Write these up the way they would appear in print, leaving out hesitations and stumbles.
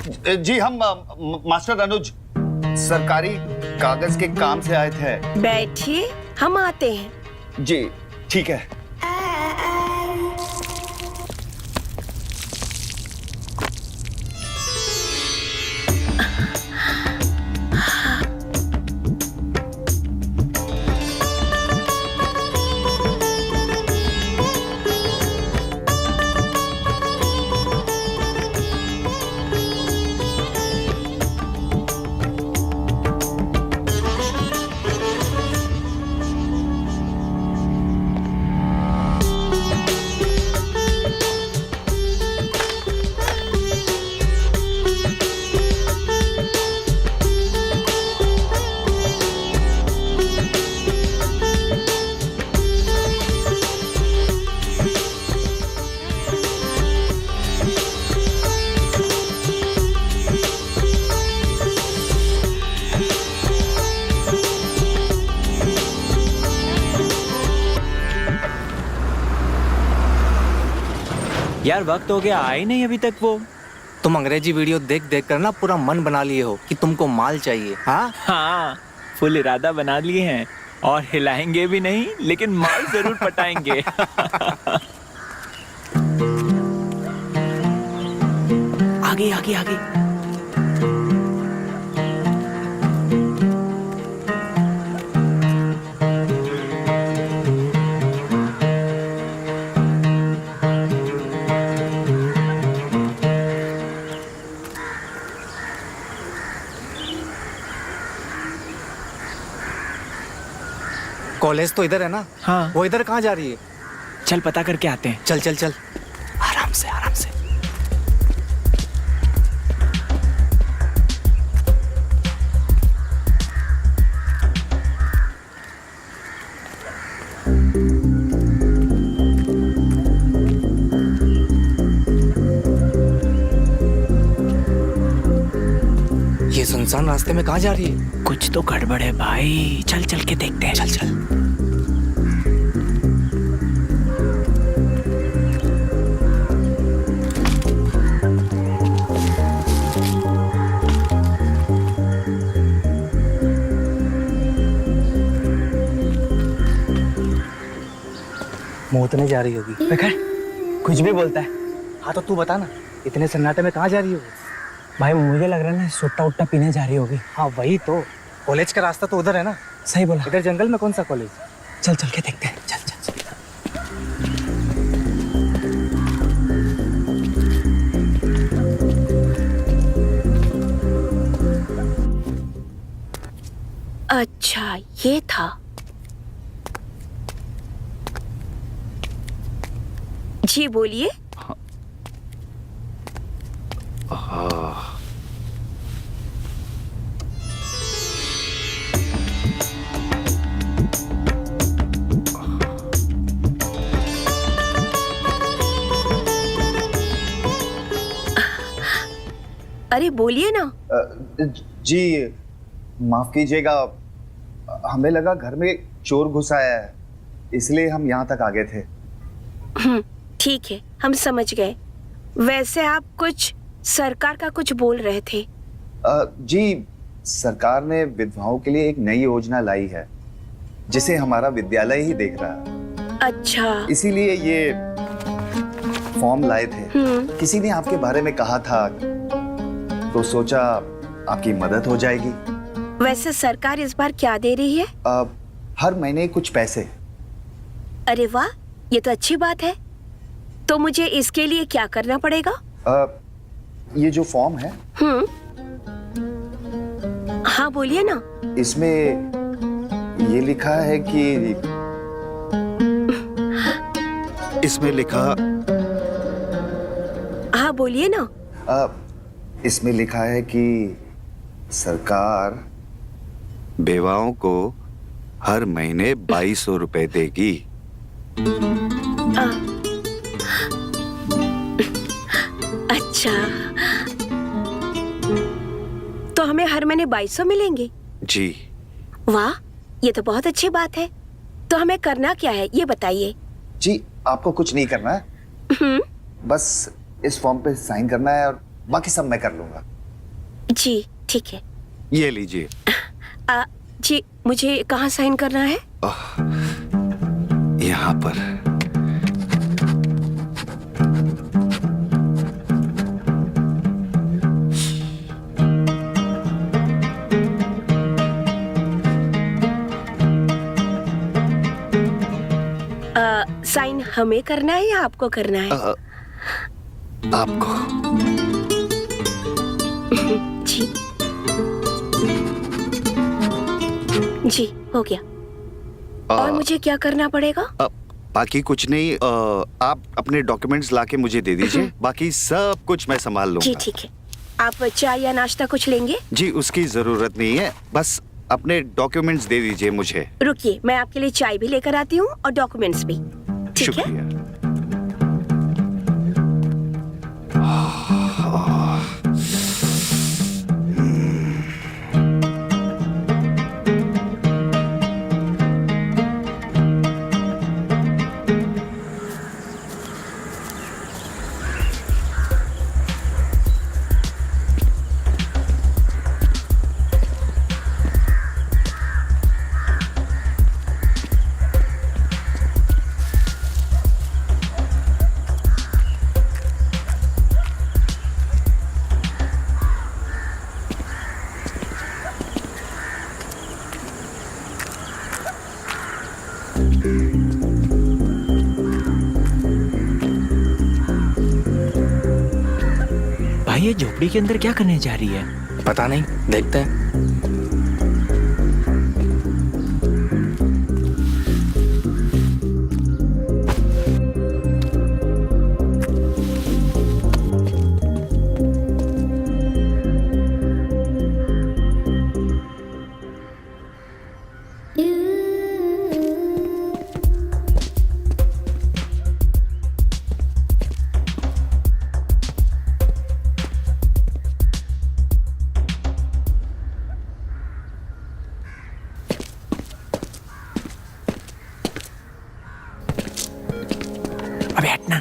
जी हम मास्टर अनुज सरकारी कागज के काम से आए थे। बैठिए, हम आते हैं। जी ठीक है। यार वक्त हो गया, आए नहीं अभी तक वो। तुम अंग्रेजी वीडियो देख देख कर ना पूरा मन बना लिए हो कि तुमको माल चाहिए। हाँ, फुल इरादा बना लिए हैं और हिलाएंगे भी नहीं, लेकिन माल जरूर पटाएंगे। आगे आगे आगे। कॉलेज तो इधर है ना? हाँ। वो इधर कहाँ जा रही है? चल पता करके आते हैं। चल चल चल, आराम से आराम से। ये सुनसान रास्ते में कहाँ जा रही है? कुछ तो गड़बड़ है भाई, चल चल के देखते हैं। चल चल। मोतने जा रही होगी। देखा कुछ भी बोलता है। हाँ तो तू बता ना, इतने सन्नाटे में कहाँ जा रही होगी? भाई मुझे लग रहा है ना सुट्टा उट्टा पीने जा रही होगी। हाँ वही तो, कॉलेज का रास्ता तो उधर है ना। सही बोला। इधर जंगल में कौन सा कॉलेज? चल चल के देखते हैं। चल चल चल। अच्छा ये था। जी बोलिए। अरे बोलिए ना। जी माफ कीजिएगा, हमें लगा घर में चोर घुस आया है, इसलिए हम यहाँ तक आ गए थे। ठीक है, हम समझ गए। वैसे आप कुछ सरकार का कुछ बोल रहे थे। जी सरकार ने विधवाओं के लिए एक नई योजना लाई है, जिसे हमारा विद्यालय ही देख रहा है। अच्छा, इसीलिए ये फॉर्म लाए थे। किसी ने आपके बारे में कहा था, तो सोचा आपकी मदद हो जाएगी। वैसे सरकार इस बार क्या दे रही है? हर महीने कुछ पैसे। अरे वाह, ये तो अच्छी बात है। तो मुझे इसके लिए क्या करना पड़ेगा? ये जो फॉर्म है, हाँ बोलिए ना। इसमें ये लिखा है कि इसमें लिखा। हाँ बोलिए ना। इसमें लिखा है कि सरकार बेवाओं को हर महीने 2200 रुपए देगी। अच्छा, तो हमें हर महीने 2200 मिलेंगे? जी। वाह, ये तो बहुत अच्छी बात है। तो हमें करना क्या है ये बताइए। जी आपको कुछ नहीं करना है, बस इस फॉर्म पे साइन करना है और बाकी सब मैं कर लूंगा। जी ठीक है। ये लीजिए। जी मुझे कहाँ साइन करना है? यहाँ पर। साइन हमें करना है या आपको करना है? आपको। जी जी हो गया। और मुझे क्या करना पड़ेगा? बाकी कुछ नहीं। आप अपने डॉक्यूमेंट्स लाके मुझे दे दीजिए, बाकी सब कुछ मैं संभाल लूंगा। जी ठीक है। आप चाय या नाश्ता कुछ लेंगे? जी उसकी जरूरत नहीं है, बस अपने डॉक्यूमेंट्स दे दीजिए मुझे। रुकिए, मैं आपके लिए चाय भी लेकर आती हूँ और डॉक्यूमेंट्स भी। ठीक है? शुक्रिया। भाई ये झोपड़ी के अंदर क्या करने जा रही है? पता नहीं, देखते हैं। अबे हटना।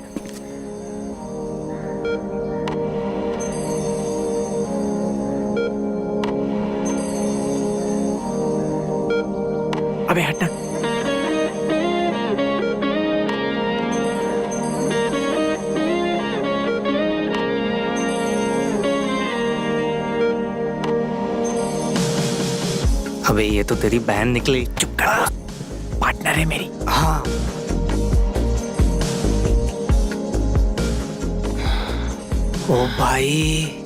अबे हटना। अबे ये तो तेरी बहन निकली। चुप कर, पार्टनर है मेरी। हाँ। ओ भाई,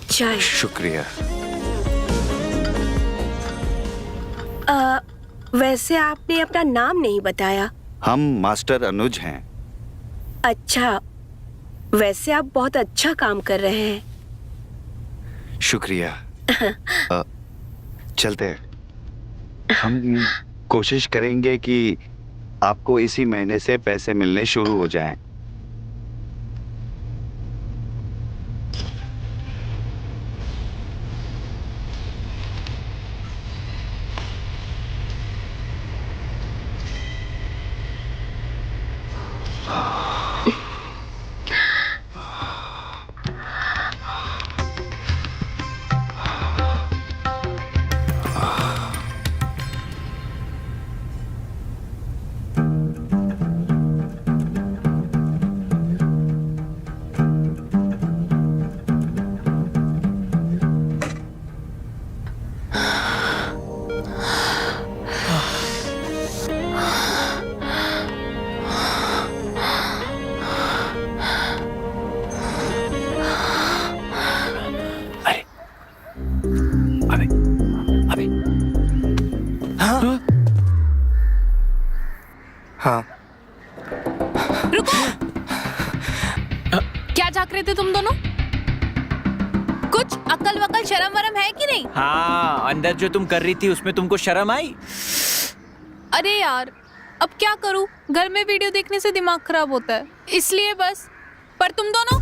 चाय। शुक्रिया। वैसे आपने अपना नाम नहीं बताया। हम मास्टर अनुज हैं। अच्छा, वैसे आप बहुत अच्छा काम कर रहे हैं। शुक्रिया। चलते हैं। हम कोशिश करेंगे कि आपको इसी महीने से पैसे मिलने शुरू हो जाएं। हाँ। झांक रहे थे तुम दोनों? कुछ अकल वकल शर्म वरम है कि नहीं? हाँ, अंदर जो तुम कर रही थी उसमें तुमको शर्म आई? अरे यार, अब क्या करूं? घर में वीडियो देखने से दिमाग खराब होता है, इसलिए बस। पर तुम दोनों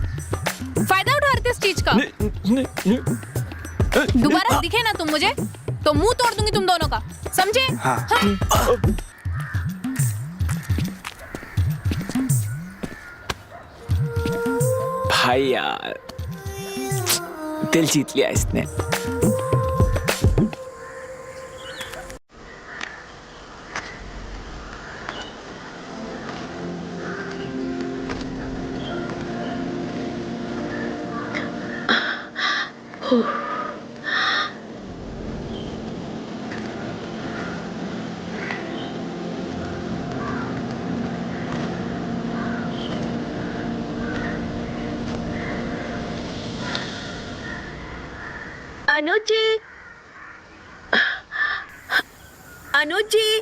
फायदा उठा रहे थे इस चीज का। दोबारा दिखे ना तुम मुझे तो मुंह तोड़ दूंगी तुम दोनों का, समझे? हाँ। भाई यार, दिल जीत लिया इसने। अनुज जी, अनुज जी।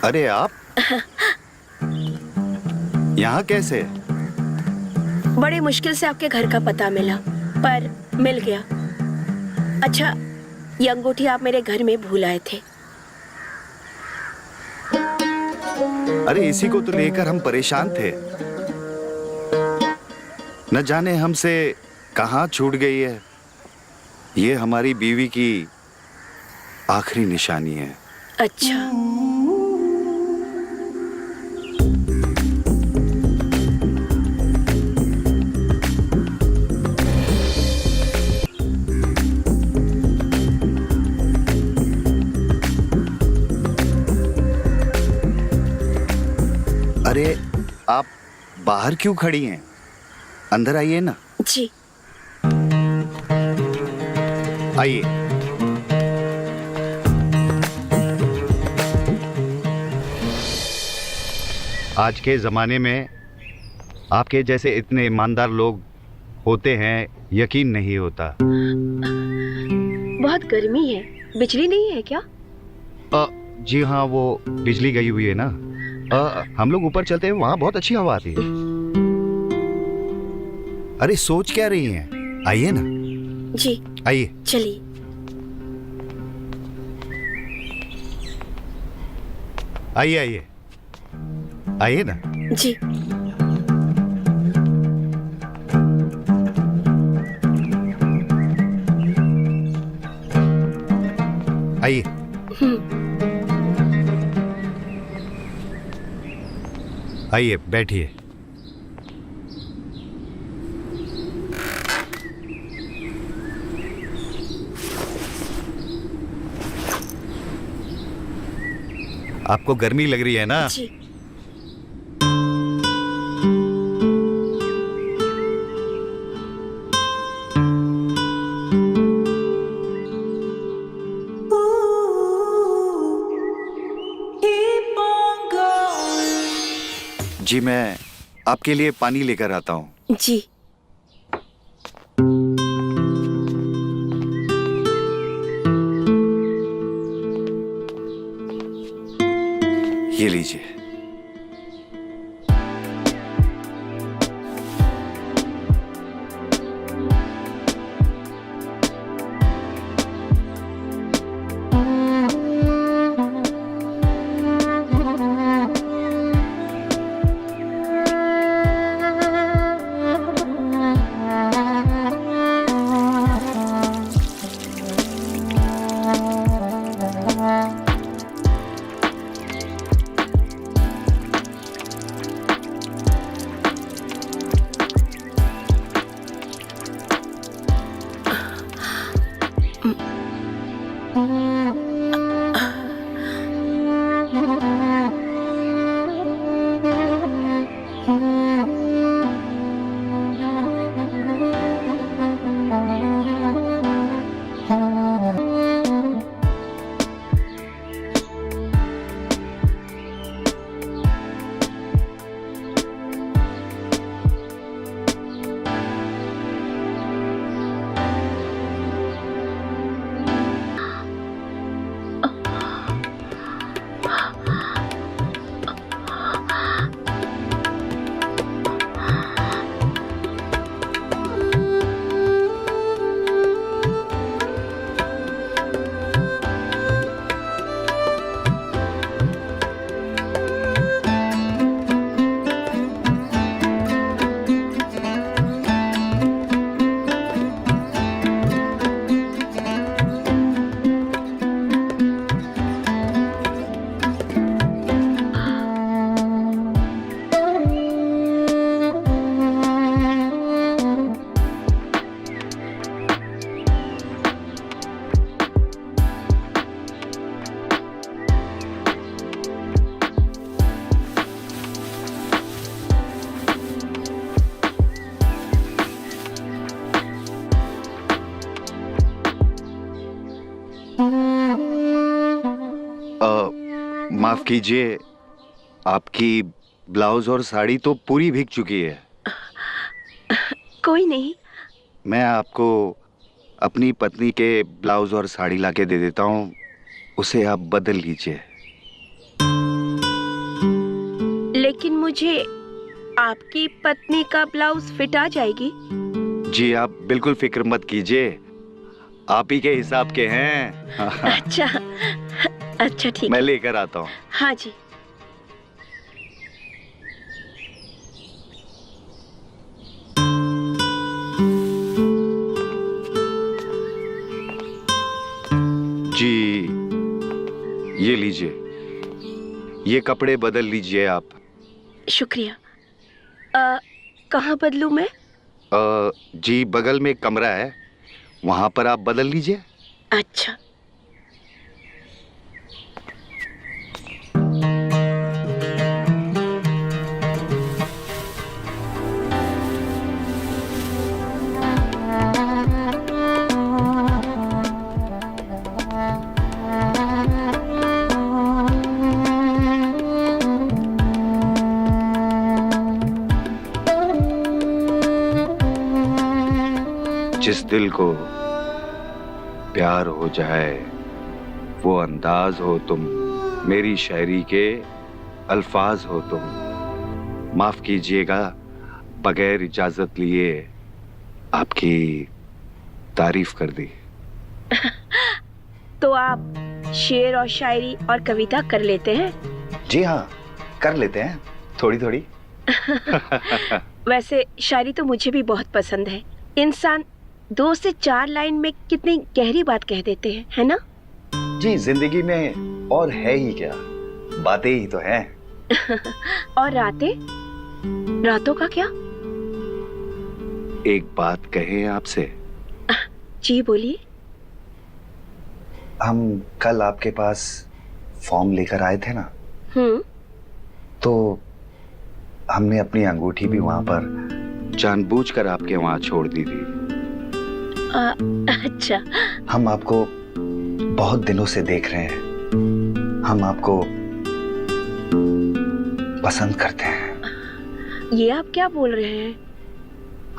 अरे आप यहाँ कैसे? बड़ी मुश्किल से आपके घर का पता मिला, पर मिल गया। अच्छा, ये अंगूठी आप मेरे घर में भूल आए थे। अरे इसी को तो लेकर हम परेशान थे। न जाने हमसे कहाँ छूट गई है। ये हमारी बीवी की आखिरी निशानी है। अच्छा, अरे आप बाहर क्यों खड़ी हैं? अंदर आइए ना। जी। आइए। आज के ज़माने में आपके जैसे इतने ईमानदार लोग होते हैं, यकीन नहीं होता। बहुत गर्मी है, बिजली नहीं है क्या? जी हाँ, वो बिजली गई हुई है ना। हम लोग ऊपर चलते हैं, वहाँ बहुत अच्छी हवा आती है। अरे सोच क्या रही हैं? आइए ना। जी, आइए। चलिए। आइए आइए आइए ना। जी। आइए। आइए बैठिए। आपको गर्मी लग रही है ना? जी। जी मैं आपके लिए पानी लेकर आता हूँ। जी। ये लीजिए। कीजिए, आपकी ब्लाउज और साड़ी तो पूरी भीग चुकी है। कोई नहीं। मैं आपको अपनी पत्नी के ब्लाउज और साड़ी लाके दे देता हूँ, उसे आप बदल लीजिए। लेकिन मुझे आपकी पत्नी का ब्लाउज फिट आ जाएगी? जी आप बिल्कुल फिक्र मत कीजिए, आप ही के हिसाब के हैं। अच्छा अच्छा ठीक मैं है। लेकर आता हूँ। हाँ जी। जी ये लीजिए, ये कपड़े बदल लीजिए आप। शुक्रिया। कहाँ बदलूं मैं? जी बगल में एक कमरा है, वहां पर आप बदल लीजिए। अच्छा। जिस दिल को प्यार हो जाए वो अंदाज हो तुम, मेरी शायरी के अल्फाज हो तुम। माफ कीजिएगा बगैर इजाजत लिए आपकी तारीफ कर दी। तो आप शेर और शायरी और कविता कर लेते हैं? जी हाँ, कर लेते हैं थोड़ी थोड़ी। वैसे शायरी तो मुझे भी बहुत पसंद है। इंसान 2 से 4 लाइन में कितनी गहरी बात कह देते हैं, है ना? जी जिंदगी में और है ही क्या, बातें ही तो हैं। और रातें? रातों का क्या? एक बात कहें आपसे? जी बोलिए। हम कल आपके पास फॉर्म लेकर आए थे ना, तो हमने अपनी अंगूठी भी वहां पर जानबूझकर आपके वहां छोड़ दी थी। अच्छा। हम आपको बहुत दिनों से देख रहे हैं, हम आपको पसंद करते हैं। ये आप क्या बोल रहे हैं?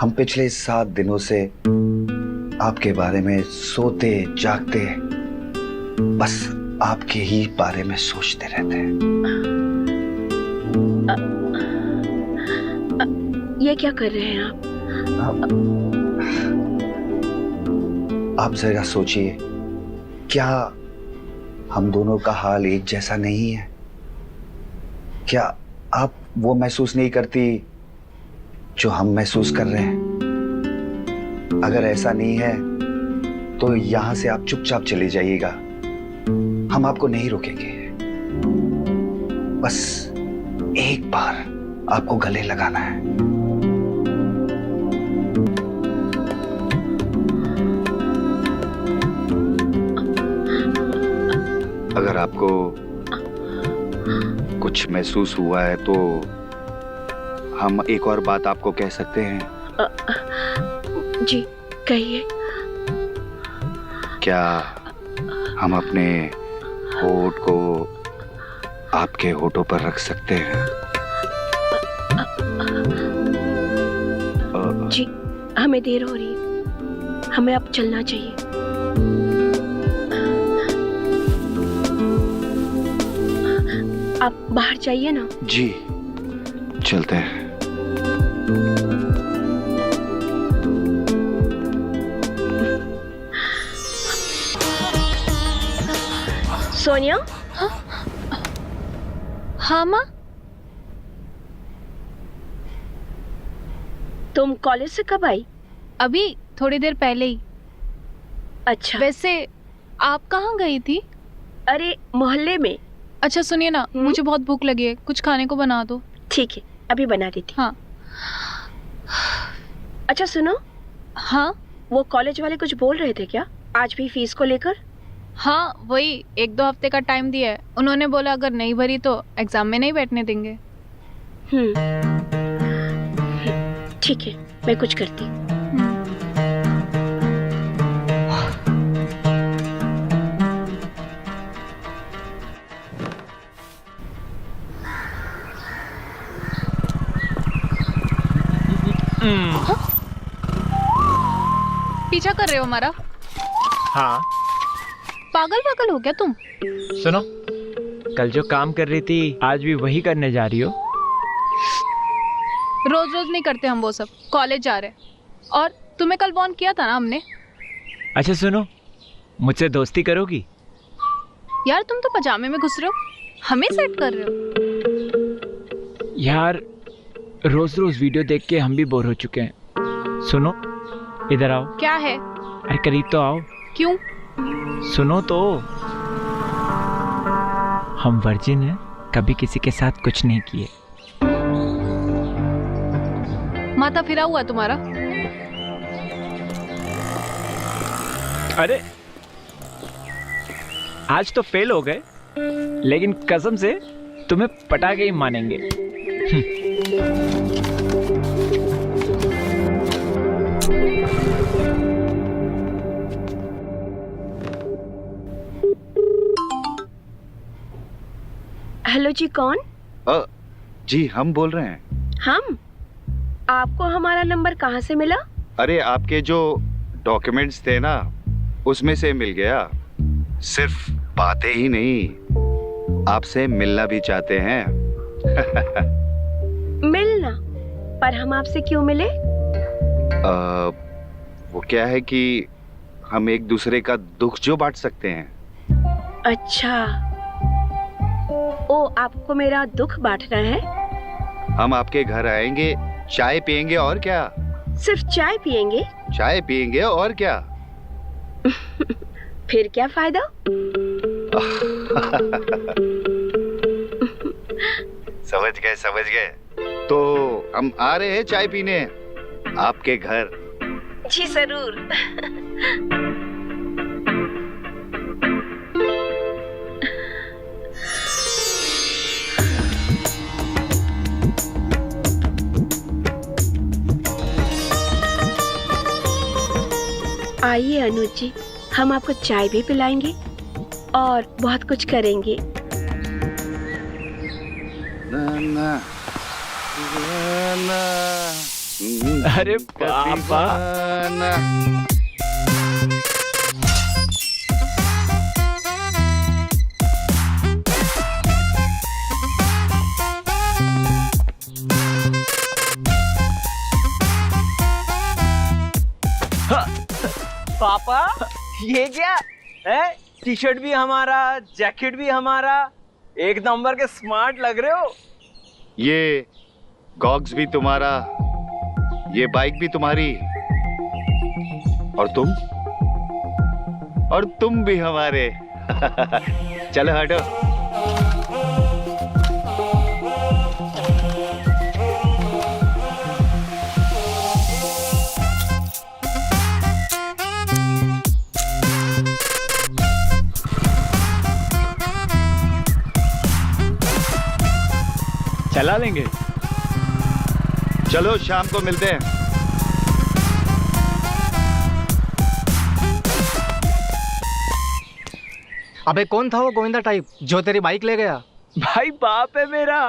हम पिछले 7 दिनों से आपके बारे में सोते जागते बस आपके ही बारे में सोचते रहते हैं। ये क्या कर रहे हैं आप जरा सोचिए, क्या हम दोनों का हाल एक जैसा नहीं है? क्या आप वो महसूस नहीं करती जो हम महसूस कर रहे हैं? अगर ऐसा नहीं है तो यहां से आप चुपचाप चले जाइएगा, हम आपको नहीं रोकेंगे। बस एक बार आपको गले लगाना है। अगर आपको कुछ महसूस हुआ है तो हम एक और बात आपको कह सकते हैं। जी कहिए। क्या हम अपने होठ को आपके होठों पर रख सकते हैं? जी हमें देर हो रही है, हमें अब चलना चाहिए। आप बाहर जाइए ना। जी चलते हैं। सोनिया। हाँ माँ। तुम कॉलेज से कब आई? अभी थोड़ी देर पहले ही। अच्छा। वैसे आप कहाँ गई थी? अरे मोहल्ले में। अच्छा सुनिए ना, मुझे बहुत भूख लगी है, कुछ खाने को बना दो। ठीक है अभी बना देती। हाँ। अच्छा सुनो। हाँ वो कॉलेज वाले कुछ बोल रहे थे क्या आज भी फीस को लेकर? हाँ वही 1-2 हफ्ते का टाइम दिया है उन्होंने, बोला अगर नहीं भरी तो एग्जाम में नहीं बैठने देंगे। ठीक है मैं कुछ करती। पीछा कर रहे हो हमारा? हाँ पागल पागल हो गया तुम? सुनो, कल जो काम कर रही थी आज भी वही करने जा रही हो? रोज रोज नहीं करते हम वो सब, कॉलेज जा रहे हैं। और तुम्हें कल वार्न किया था ना हमने। अच्छा सुनो, मुझसे दोस्ती करोगी? यार तुम तो पजामे में घुस रहे हो, हमें सेट कर रहे हो। यार रोज रोज वीडियो देख के हम भी बोर हो चुके हैं। सुनो, इधर आओ। क्या है? अरे करीब तो आओ। क्यों? सुनो तो, हम वर्जिन हैं, कभी किसी के साथ कुछ नहीं किए। माथा फिरा हुआ है तुम्हारा? अरे आज तो फेल हो गए, लेकिन कसम से तुम्हें पटा के ही मानेंगे। हेलो जी, कौन? जी हम बोल रहे हैं। हम? आपको हमारा नंबर कहाँ से मिला? अरे आपके जो डॉक्यूमेंट्स थे ना, उसमें से मिल गया। सिर्फ बातें ही नहीं, आपसे मिलना भी चाहते हैं। मिलना? पर हम आपसे क्यों मिले? वो क्या है कि हम एक दूसरे का दुख जो बांट सकते हैं। अच्छा, ओ आपको मेरा दुख बांटना है? हम आपके घर आएंगे, चाय पियेंगे और क्या। सिर्फ चाय पियेंगे? चाय पियेंगे और क्या। फिर क्या फायदा? समझ गए। तो हम आ रहे हैं चाय पीने आपके घर। जी जरूर। आइए अनुज जी, हम आपको चाय भी पिलाएंगे और बहुत कुछ करेंगे। अरे पापा, पापा ये क्या है? टी शर्ट भी हमारा, जैकेट भी हमारा, एक नंबर के स्मार्ट लग रहे हो। ये गॉग्स भी तुम्हारा, ये बाइक भी तुम्हारी, और तुम भी हमारे। चलो हटो। चला लेंगे। चलो शाम को मिलते हैं। अबे कौन था वो गोविंदा टाइप जो तेरी बाइक ले गया? भाई बाप है मेरा।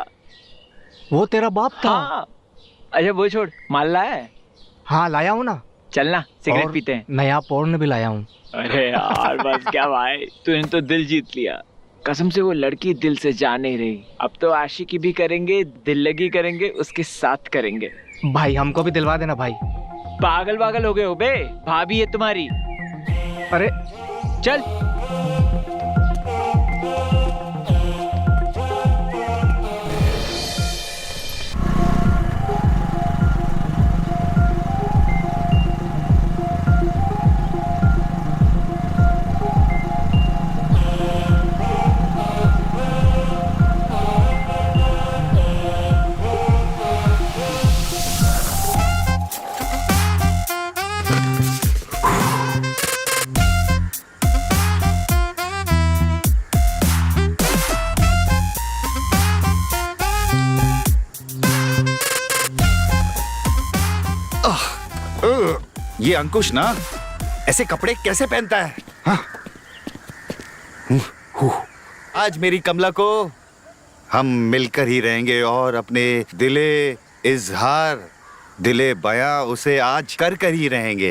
वो तेरा बाप था? हाँ। अच्छा वो छोड़, माल लाया है? हाँ लाया हूँ ना। चलना सिगरेट और पीते हैं। नया पोर्न भी लाया हूँ। अरे यार बस क्या भाई, तूने तो दिल जीत लिया। कसम से वो लड़की दिल से जा नहीं रही। अब तो आशिकी भी करेंगे, दिल लगी करेंगे, उसके साथ करेंगे। भाई हमको भी दिलवा देना भाई। पागल पागल हो गए हो बे, भाभी है तुम्हारी। अरे चल। ये अंकुश ना ऐसे कपड़े कैसे पहनता है? हाँ? आज मेरी कमला को हम मिलकर ही रहेंगे और अपने दिले इजहार दिले बयां उसे आज कर कर ही रहेंगे।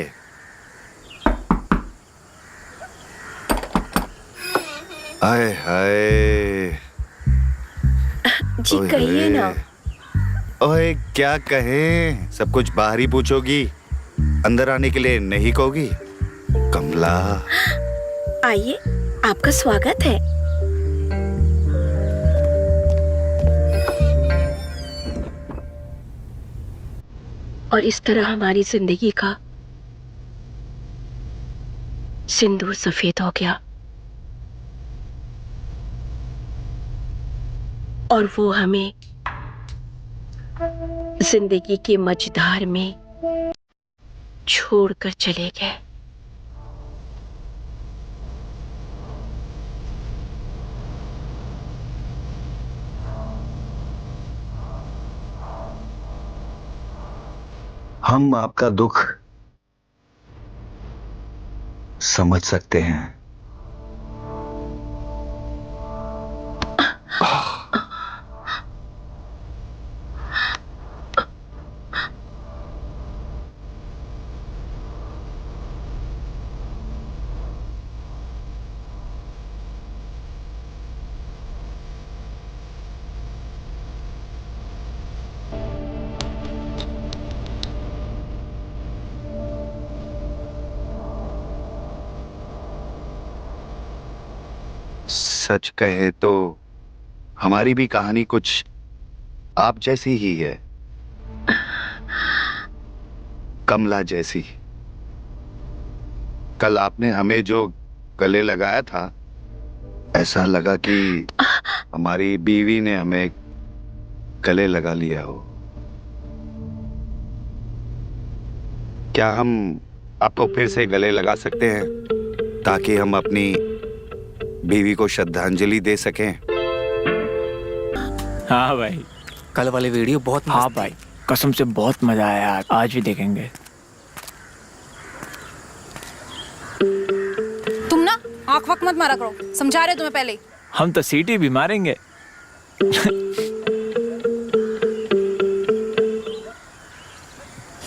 हाय हाय। जी कहिए ना। ओए क्या कहें, सब कुछ बाहर ही पूछोगी, अंदर आने के लिए नहीं कहोगी? कमला आइए, आपका स्वागत है। और इस तरह हमारी जिंदगी का सिंदूर सफेद हो गया और वो हमें जिंदगी के मझधार में छोड़कर चले गए। हम आपका दुख समझ सकते हैं। सच कहे तो हमारी भी कहानी कुछ आप जैसी ही है, कमला जैसी। कल आपने हमें जो गले लगाया था, ऐसा लगा कि हमारी बीवी ने हमें गले लगा लिया हो। क्या हम आपको फिर से गले लगा सकते हैं ताकि हम अपनी बीवी को श्रद्धांजलि दे सकें? हाँ भाई, कल वाली वीडियो बहुत हाँ मस्त थी। भाई, कसम से बहुत मजा आया यार। आज भी देखेंगे। तुम ना आंख वक्त मत मारा करो, समझा रहे तुम्हें पहले ही। हम तो सीटी भी मारेंगे।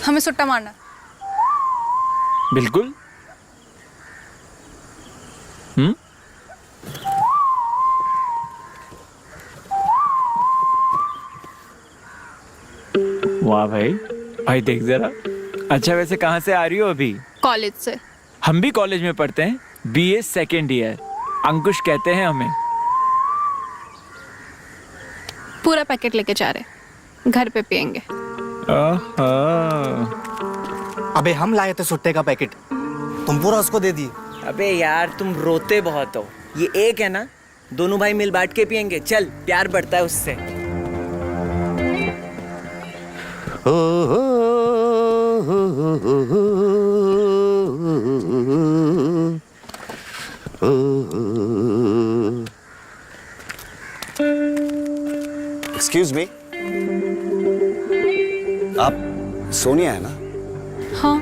हमें सुट्टा मारना। बिल्कुल। वाह भाई, भाई देख जरा। अच्छा वैसे कहाँ से आ रही हो अभी? कॉलेज से। हम भी कॉलेज में पढ़ते हैं, बीए सेकेंड ईयर। अंकुश कहते हैं हमें। पूरा पैकेट लेके जा रहे, घर पे पियेंगे। अबे हम लाए थे सुट्टे का पैकेट, तुम पूरा उसको दे दिए। अबे यार तुम रोते बहुत हो। ये एक है ना, दोनों भाई मिल बांट के पियेंगे। चल, प्यार बढ़ता है उससे। एक्सक्यूज मी, आप सोनिया है ना? हाँ।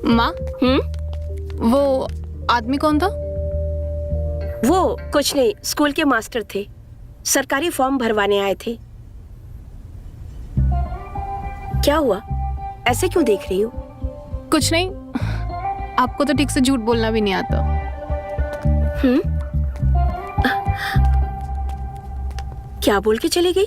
माँ, वो आदमी कौन था? वो कुछ नहीं, स्कूल के मास्टर थे, सरकारी फॉर्म भरवाने आए थे। क्या हुआ, ऐसे क्यों देख रही हो? कुछ नहीं, आपको तो ठीक से झूठ बोलना भी नहीं आता। क्या बोल के चली गई?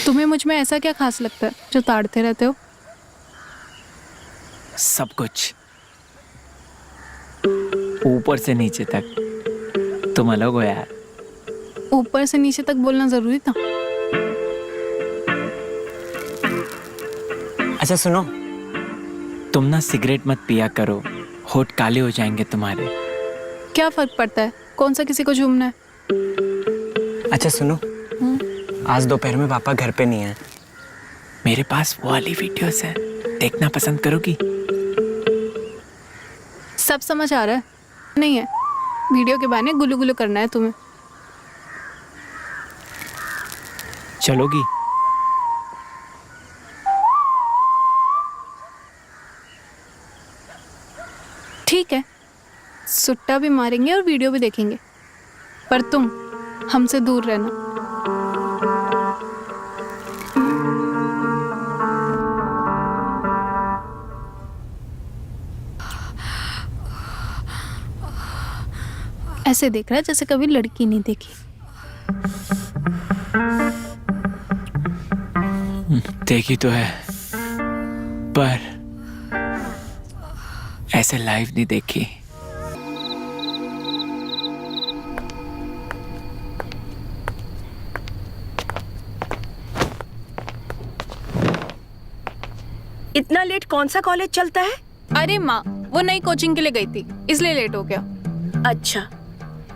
तुम्हें मुझ में ऐसा क्या खास लगता है जो ताड़ते रहते हो? सब कुछ, ऊपर से नीचे तक। तुम अलग हो यार। ऊपर से नीचे तक बोलना जरूरी था? अच्छा सुनो, तुम ना सिगरेट मत पिया करो, होठ काले हो जाएंगे तुम्हारे। क्या फर्क पड़ता है, कौन सा किसी को झूमना है। अच्छा सुनो, आज दोपहर में पापा घर पे नहीं है। मेरे पास वो वाली वीडियोस है, देखना पसंद करोगी? सब समझ आ रहा है, नहीं है वीडियो के बहाने गुलू गुलू करना है तुम्हें। चलोगी? ठीक है, सुट्टा भी मारेंगे और वीडियो भी देखेंगे, पर तुम हमसे दूर रहना। ऐसे देख रहा है जैसे कभी लड़की नहीं देखी। देखी तो है, पर ऐसे लाइव नहीं देखी। इतना लेट कौन सा कॉलेज चलता है? अरे माँ, वो नई कोचिंग के लिए गई थी इसलिए लेट हो गया। अच्छा,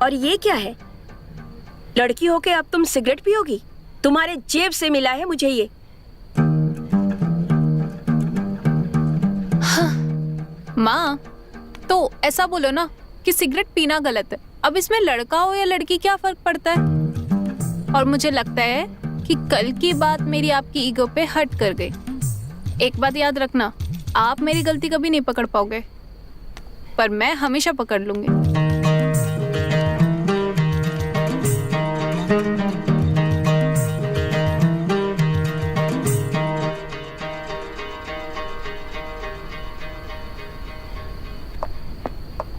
और ये क्या है? लड़की होके अब तुम सिगरेट पियोगी? तुम्हारे जेब से मिला है मुझे ये। माँ, तो ऐसा बोलो ना कि सिगरेट पीना गलत है। अब इसमें लड़का हो या लड़की क्या फर्क पड़ता है? और मुझे लगता है कि कल की बात मेरी आपकी ईगो पे हर्ट कर गई। एक बात याद रखना, आप मेरी गलती कभी नहीं पकड़ पाओगे, पर मैं हमेशा पकड़ लूंगी।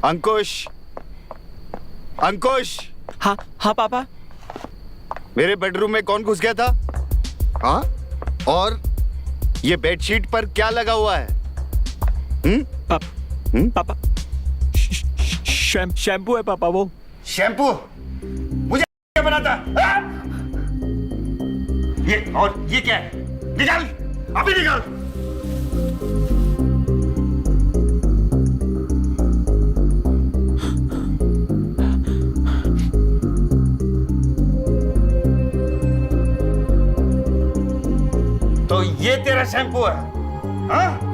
अंकुश, अंकुश, हाँ हाँ पापा। मेरे बेडरूम में कौन घुस गया था? हाँ? और ये बेडशीट पर क्या लगा हुआ है? पापा शैम्पू है पापा। वो शैम्पू? मुझे क्या बनाता? हाँ? ये और ये क्या है? निकाल, अभी निकाल। तो ये तेरा शैम्पू है? हाँ?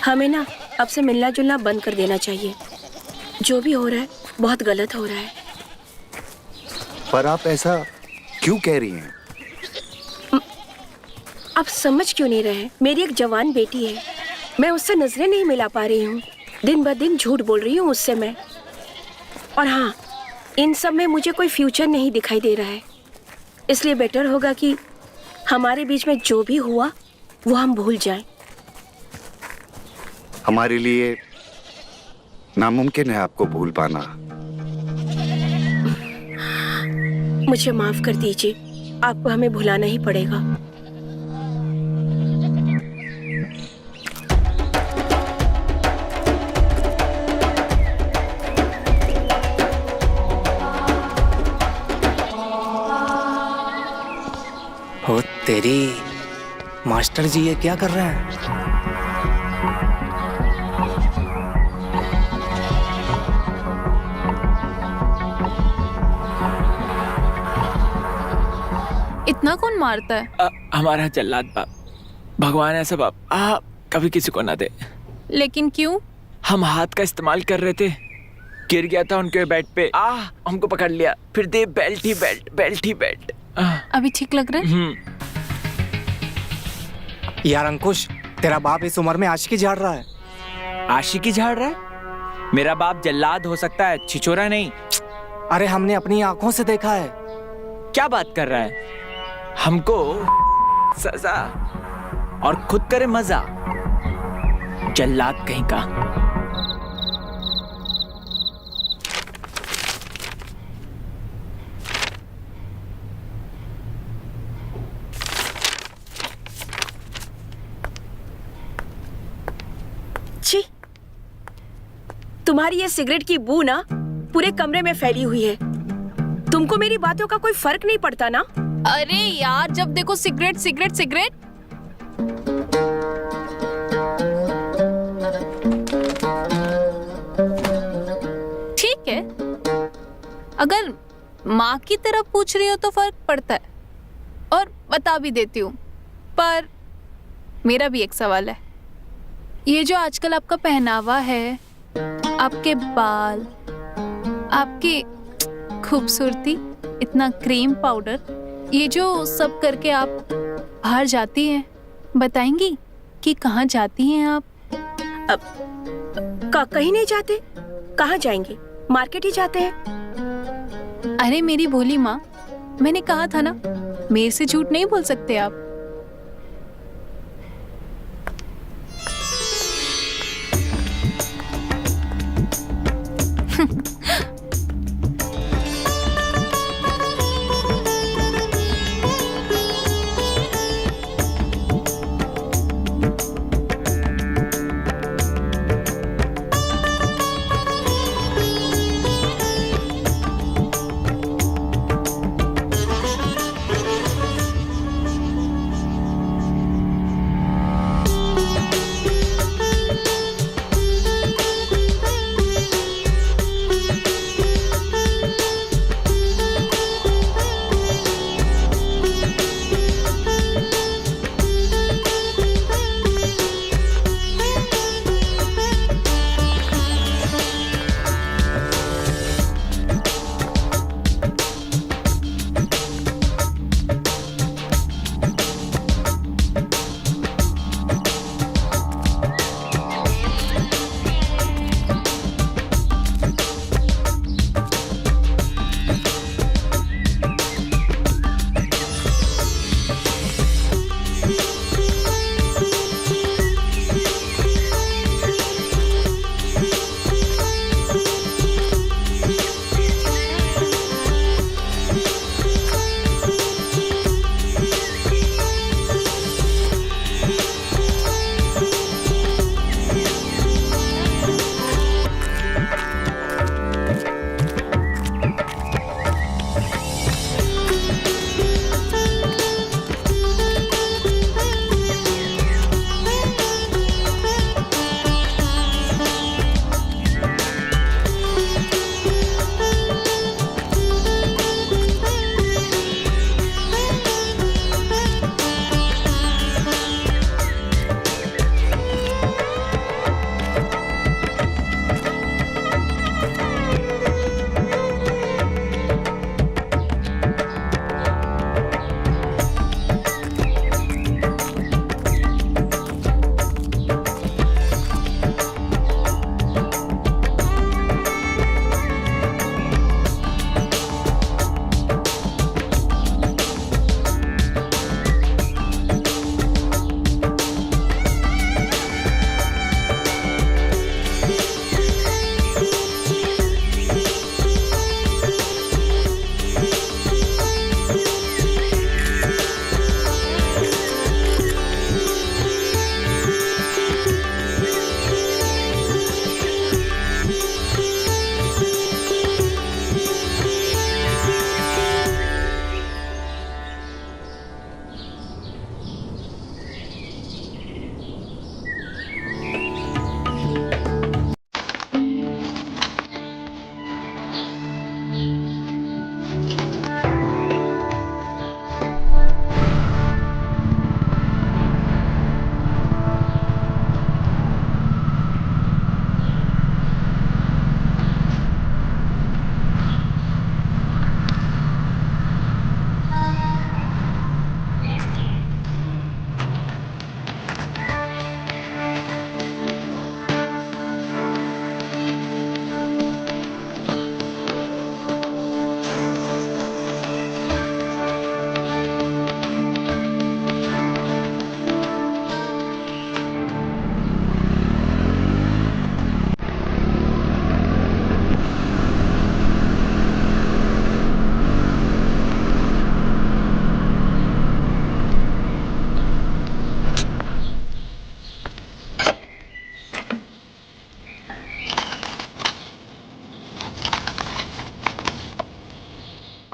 हमें ना अब से मिलना जुलना बंद कर देना चाहिए। जो भी हो रहा है बहुत गलत हो रहा है। पर आप ऐसा क्यों कह रही हैं? आप समझ क्यों नहीं रहे? मेरी एक जवान बेटी है, मैं उससे नजरें नहीं मिला पा रही हूँ। दिन ब दिन झूठ बोल रही हूँ उससे मैं। और हाँ, इन सब में मुझे कोई फ्यूचर नहीं दिखाई दे रहा है। इसलिए बेटर होगा कि हमारे बीच में जो भी हुआ वो हम भूल जाएं। हमारे लिए नामुमकिन है आपको भूल पाना। मुझे माफ कर दीजिए, आपको हमें भुलाना ही पड़ेगा। हो तेरी, मास्टर जी ये क्या कर रहे हैं? इतना कौन मारता है? हमारा जल्लाद बाप। भगवान ऐसा बाप कभी किसी को ना दे। लेकिन क्यों? हम हाथ का इस्तेमाल कर रहे थे, गिर गया था उनके बेड पे। हमको पकड़ लिया, फिर दे बेल्ट ही बेल्ट, बेल्ट ही बेल्ट। अभी ठीक लग रहा है? यार अंकुश, तेरा बाप इस उम्र में आशिकी झाड़ रहा है। आशिकी झाड़ रहा है? मेरा बाप जल्लाद हो सकता है, छिछोरा नहीं। अरे हमने अपनी आंखों से देखा है। क्या बात कर रहा है? हमको सजा और खुद करे मजा। जल्लाद कहीं का। छी, तुम्हारी ये सिगरेट की बू ना पूरे कमरे में फैली हुई है। तुमको मेरी बातों का कोई फर्क नहीं पड़ता ना? अरे यार, जब देखो सिगरेट सिगरेट सिगरेट। ठीक है, अगर माँ की तरफ पूछ रही हो तो फर्क पड़ता है, और बता भी देती हूँ। पर मेरा भी एक सवाल है। ये जो आजकल आपका पहनावा है, आपके बाल, आपकी खूबसूरती, इतना क्रीम पाउडर, ये जो सब करके आप बाहर जाती हैं, बताएंगी कि कहाँ जाती हैं आप? कहीं नहीं जाते। कहाँ जाएंगे? मार्केट ही जाते हैं। अरे मेरी भोली माँ, मैंने कहा था ना, मेरे से झूठ नहीं बोल सकते आप।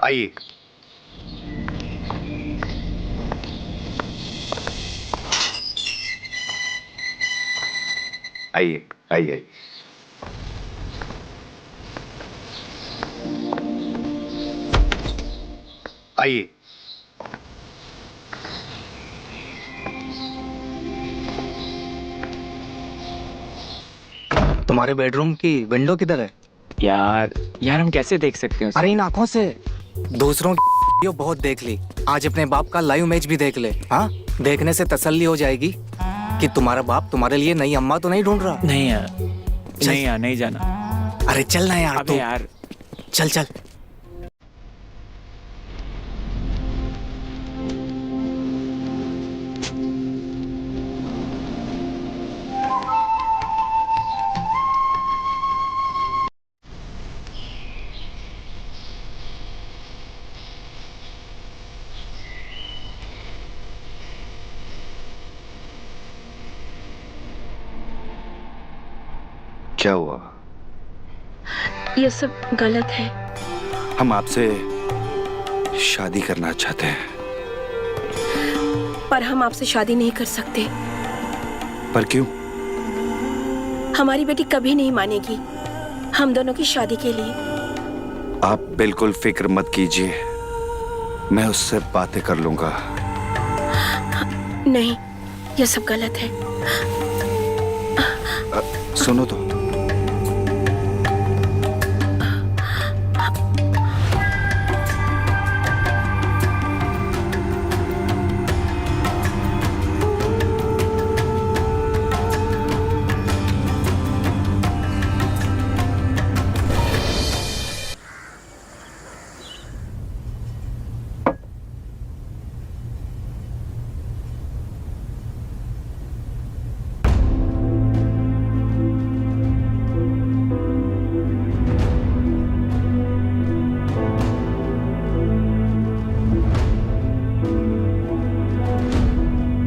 आइए। आइए आइए आइए। आइए। तुम्हारे बेडरूम की विंडो किधर है? यार यार हम कैसे देख सकते हैं उसे? अरे इन आंखों से दूसरों की वीडियो बहुत देख ली, आज अपने बाप का लाइव मैच भी देख ले। हाँ, देखने से तसल्ली हो जाएगी कि तुम्हारा बाप तुम्हारे लिए नई अम्मा तो नहीं ढूंढ रहा। नहीं यार, नहीं यार, नहीं जाना। अरे चल ना यार। अबे यार, चल चल। क्या हुआ? ये सब गलत है। हम आपसे शादी करना चाहते हैं। पर हम आपसे शादी नहीं कर सकते। पर क्यों? हमारी बेटी कभी नहीं मानेगी हम दोनों की शादी के लिए। आप बिल्कुल फिक्र मत कीजिए, मैं उससे बातें कर लूंगा। नहीं, ये सब गलत है। सुनो तो।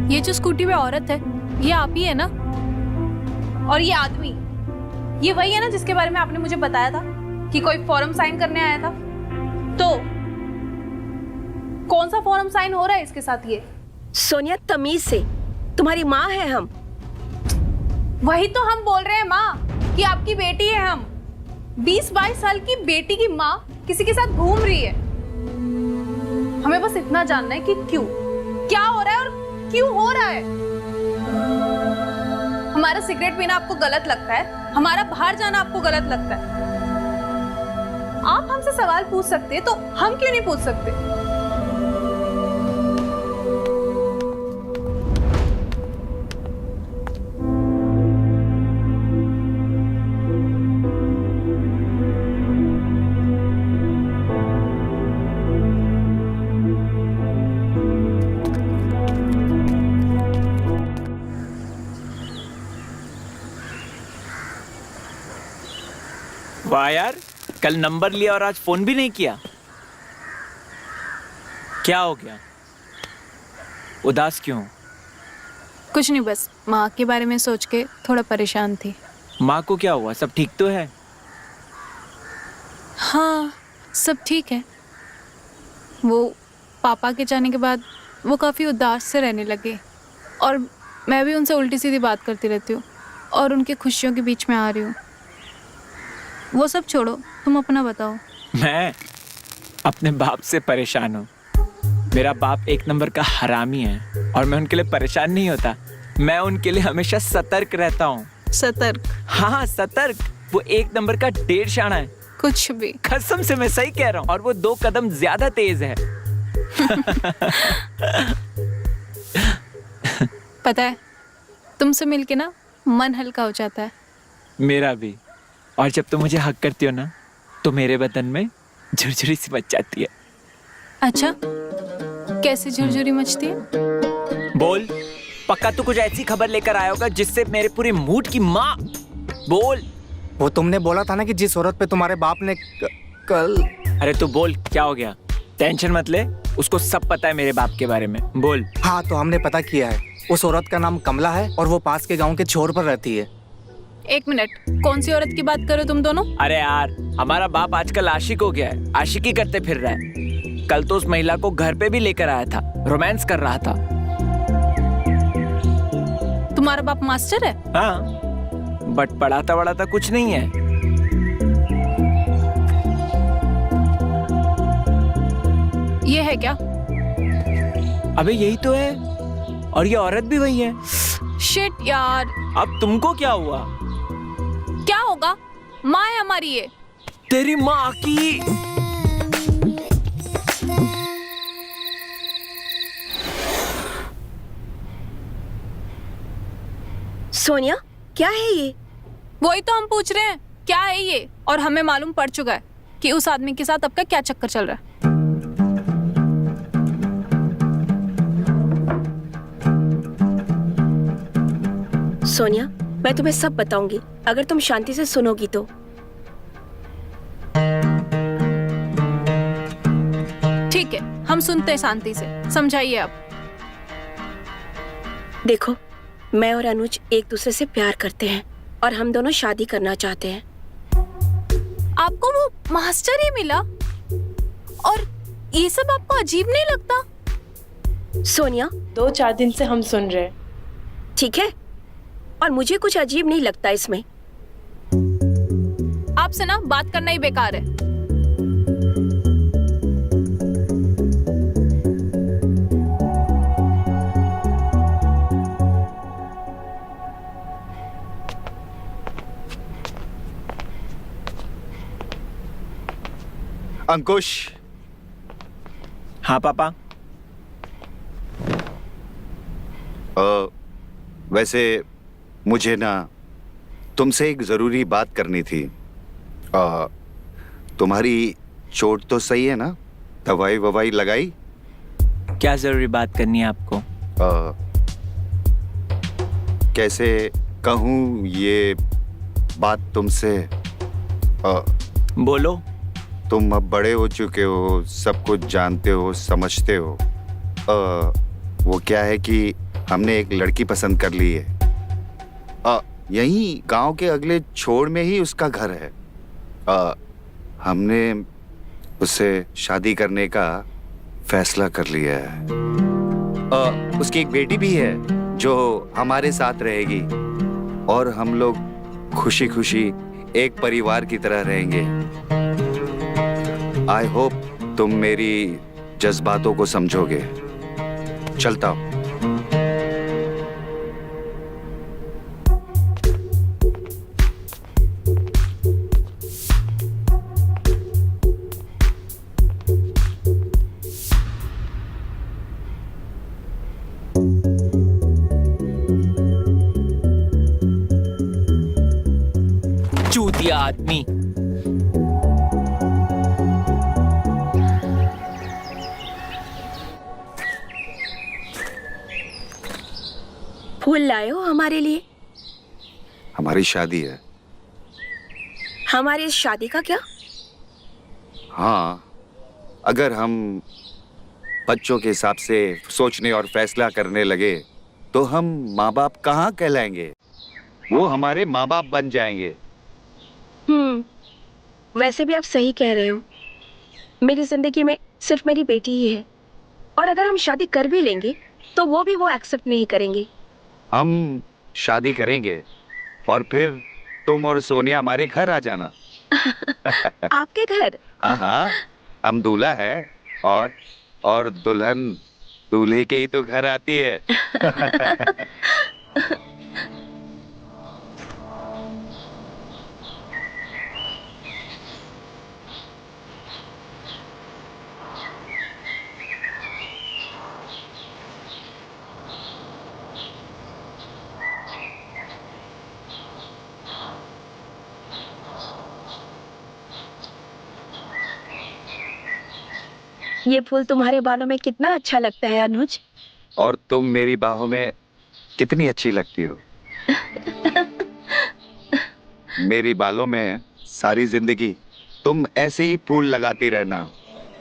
ये जो स्कूटी पे औरत है, ये आप ही है ना? और ये आदमी, ये वही है ना जिसके बारे में आपने मुझे बताया था कि कोई फॉर्म साइन करने आया था? तो कौन सा फॉर्म साइन हो रहा है इसके साथ? ये सोनिया, तमीज से, तुम्हारी माँ है हम। वही तो हम बोल रहे हैं माँ, कि आपकी बेटी है हम। 20-22 साल की बेटी की माँ किसी के साथ घूम रही है। हमें बस इतना जानना है कि क्यों, क्या हो रहा है और क्यों हो रहा है। हमारा सिगरेट पीना आपको गलत लगता है, हमारा बाहर जाना आपको गलत लगता है। आप हमसे सवाल पूछ सकते हैं तो हम क्यों नहीं पूछ सकते? वाह यार, कल नंबर लिया और आज फोन भी नहीं किया। क्या हो गया? उदास क्यों? कुछ नहीं, बस माँ के बारे में सोच के थोड़ा परेशान थी। माँ को क्या हुआ? सब ठीक तो है? हाँ, सब ठीक है। वो पापा के जाने के बाद वो काफ़ी उदास से रहने लगे और मैं भी उनसे उल्टी सीधी बात करती रहती हूँ और उनकी खुशियों के बीच में आ रही हूँ। वो सब छोड़ो, तुम अपना बताओ। मैं अपने बाप से परेशान हूँ। मेरा बाप एक नंबर का हरामी है और मैं उनके लिए परेशान नहीं होता, मैं उनके लिए हमेशा सतर्क रहता हूँ। सतर्क? हाँ, सतर्क। वो एक नंबर का डेढ़ शाना है। कुछ भी। कसम से मैं सही कह रहा हूँ। और वो 2 कदम ज्यादा तेज है। पता है, तुमसे मिलके ना मन हल्का हो जाता है। मेरा भी। और जब तुम मुझे हक करती हो ना, तो मेरे बदन में झुरझुरी सी मच जाती है। अच्छा, कैसे झुरझुरी मचती है? बोल, पक्का तू कुछ ऐसी खबर लेकर आया होगा जिससे मेरे पूरे मूड की माँ। बोल। वो तुमने बोला था ना कि जिस औरत पे तुम्हारे बाप ने कल। अरे तू बोल, क्या हो गया? टेंशन मत ले, उसको सब पता है मेरे बाप के बारे में। बोल। हाँ, तो हमने पता किया है। उस औरत का नाम कमला है और वो पास के गांव के छोर पर रहती है। एक मिनट, कौन सी औरत की बात कर रहे हो तुम दोनों? अरे यार, हमारा बाप आजकल आशिक हो गया है, आशिकी करते फिर रहा है। कल तो उस महिला को घर पे भी लेकर आया था, रोमांस कर रहा था। तुम्हारा बाप मास्टर है? हाँ, बट पढ़ाता वढ़ाता कुछ नहीं है। ये है क्या? अबे यही तो है, और ये औरत भी वही है। शिट यार। अब तुमको क्या हुआ? क्या होगा? माँ है हमारी ये। तेरी माँ की। सोनिया, क्या है ये? वही तो हम पूछ रहे हैं, क्या है ये? और हमें मालूम पड़ चुका है कि उस आदमी के साथ आपका क्या चक्कर चल रहा है। सोनिया, मैं तुम्हें सब बताऊंगी अगर तुम शांति से सुनोगी तो। ठीक है, हम सुनते हैं शांति से, समझाइए आप। देखो, मैं और अनुज एक दूसरे से प्यार करते हैं और हम दोनों शादी करना चाहते हैं। आपको वो मास्टर ही मिला और ये सब आपको अजीब नहीं लगता? सोनिया, 2-4 दिन से हम सुन रहे हैं। ठीक है, और मुझे कुछ अजीब नहीं लगता इसमें। आपसे ना बात करना ही बेकार है। अंकुश। हाँ पापा। वैसे मुझे ना तुमसे एक जरूरी बात करनी थी। तुम्हारी चोट तो सही है ना? दवाई ववाई लगाई? क्या जरूरी बात करनी है आपको? कैसे कहूँ ये बात तुमसे? बोलो। तुम अब बड़े हो चुके हो, सब कुछ जानते हो, समझते हो। वो क्या है कि हमने एक लड़की पसंद कर ली है। यहीं गांव के अगले छोर में ही उसका घर है। हमने उससे शादी करने का फैसला कर लिया है। उसकी एक बेटी भी है जो हमारे साथ रहेगी और हम लोग खुशी खुशी एक परिवार की तरह रहेंगे। आई होप तुम मेरी जज्बातों को समझोगे। चलता हूं। चूतिया आदमी। फूल लाए हो हमारे लिए? हमारी शादी है। हमारी इस शादी का क्या? हाँ, अगर हम बच्चों के हिसाब से सोचने और फैसला करने लगे तो हम माँ बाप कहाँ कहलाएंगे? वो हमारे माँ बाप बन जाएंगे। वैसे भी आप सही कह रहे हो। मेरी जिंदगी में सिर्फ मेरी बेटी ही है, और अगर हम शादी कर भी लेंगे तो वो भी वो एक्सेप्ट नहीं करेंगे। हम शादी करेंगे और फिर तुम और सोनिया हमारे घर आ जाना। आपके घर? हाँ, हम दूल्हा है और दुल्हन दूल्हे के ही तो घर आती है। ये फूल तुम्हारे बालों में कितना अच्छा लगता है अनुज। और तुम मेरी बाहों में कितनी अच्छी लगती हो। मेरी बालों में सारी जिंदगी तुम ऐसे ही फूल लगाती रहना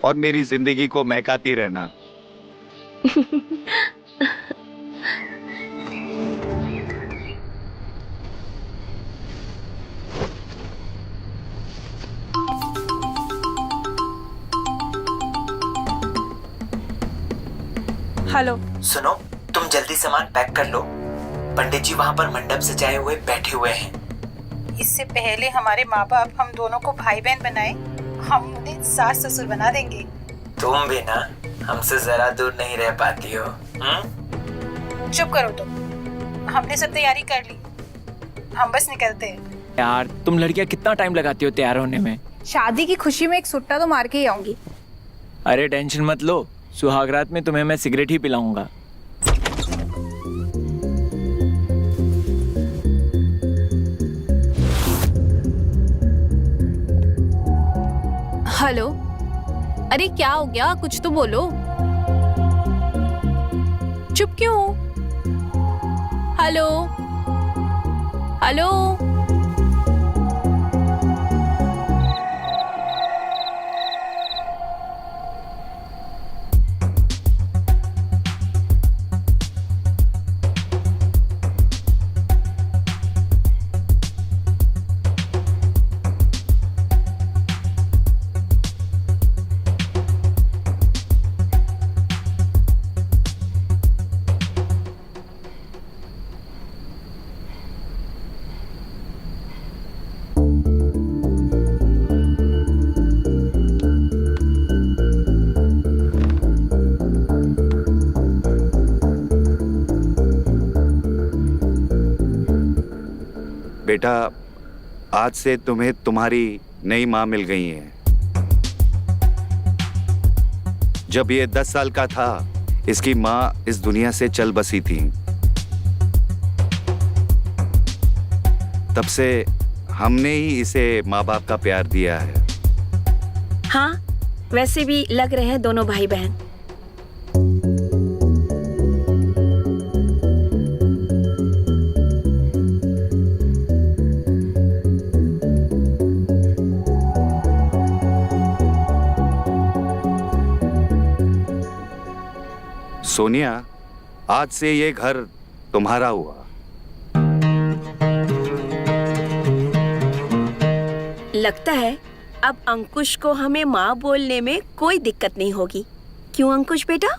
और मेरी जिंदगी को महकाती रहना। हेलो। सुनो, तुम जल्दी सामान पैक कर लो। पंडित जी वहाँ पर मंडप सजाए हुए बैठे हुए हैं। इससे पहले हमारे माँ बाप हम दोनों को भाई बहन बनाए, हम उन्हें सास ससुर बना देंगे। तुम भी ना हमसे जरा दूर नहीं रह पाती हो। चुप करो तुम, हमने सब तैयारी कर ली, हम बस निकलते हैं। यार तुम लड़कियां कितना टाइम लगाती हो तैयार होने में? शादी की खुशी में एक सुट्टा तो मार के ही आऊंगी। अरे टेंशन मत लो, सुहागरात में तुम्हें मैं सिगरेट ही पिलाऊंगा। हेलो, अरे क्या हो गया, कुछ तो बोलो। चुप क्यों हो? Hello hello. बेटा, आज से तुम्हें तुम्हारी नई माँ मिल गई है। जब ये 10 साल का था, इसकी माँ इस दुनिया से चल बसी थी। तब से हमने ही इसे माँ बाप का प्यार दिया है। हाँ, वैसे भी लग रहे हैं दोनों भाई बहन। सोनिया, आज से ये घर तुम्हारा हुआ। लगता है अब अंकुश को हमें माँ बोलने में कोई दिक्कत नहीं होगी। क्यों अंकुश बेटा?